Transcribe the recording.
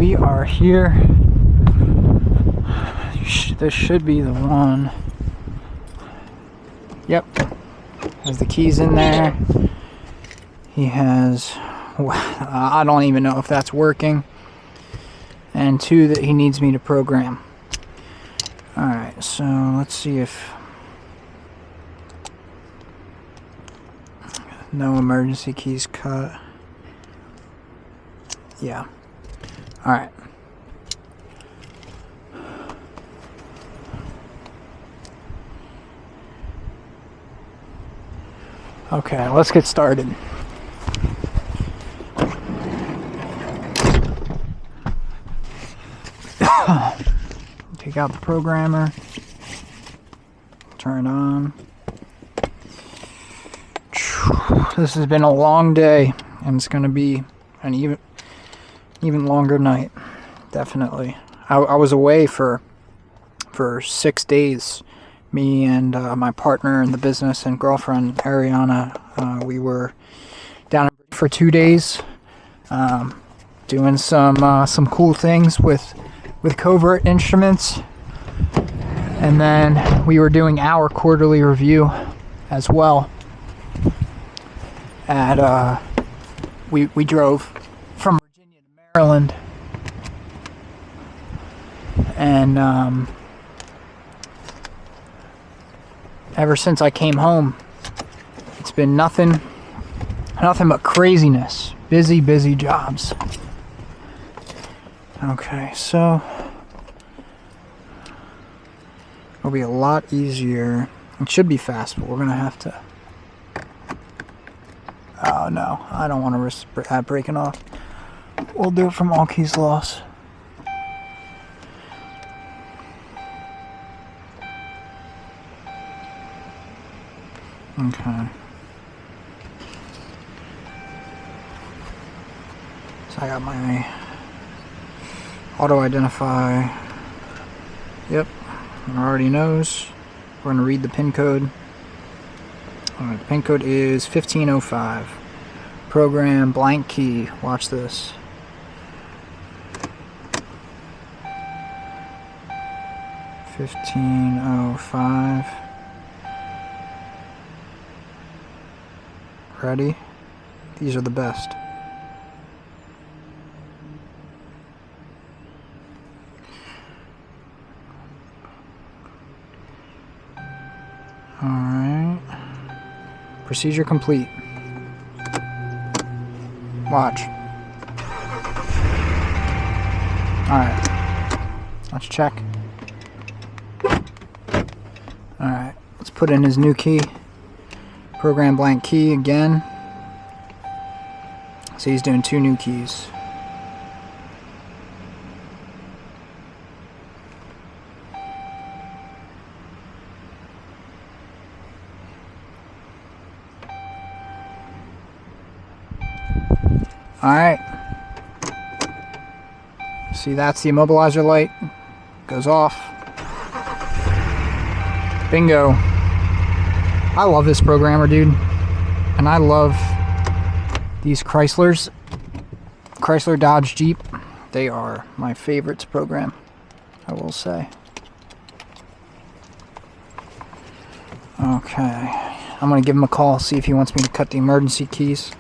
we are here. This should be the one. Yep. Has the keys in there. He has, I don't even know if that's working. And 2 that he needs me to program. Alright, so let's see if... No emergency keys cut. Yeah. Alright. Okay, let's get started. Take out the programmer. Turn it on. This has been a long day, and it's going to be an even longer night. Definitely. I was away for 6 days. Me and my partner in the business and girlfriend Ariana, we were down for 2 days, doing some cool things with Covert Instruments, and then we were doing our quarterly review as well. We drove from Virginia to Maryland, and ever since I came home, it's been nothing but craziness. Busy jobs. Okay, so it'll be a lot easier. It should be fast, but we're gonna have to... Oh no, I don't want to risk that breaking off. We'll do it from all keys lost. Okay. So I got my auto identify. Yep, it already knows. We're going to read the pin code. Alright, the pin code is 1505. Program blank key. Watch this. $15.05. Ready? These are the best. Alright. Procedure complete. Watch. Alright. Let's check. Alright. Let's put in his new key. Program blank key again. So he's doing 2 new keys. Alright. See, that's the immobilizer light. Goes off. Bingo. I love this programmer, dude. And I love these Chrysler Dodge Jeep. They are my favorite to program, I will say. Okay. I'm going to give him a call, see if he wants me to cut the emergency keys.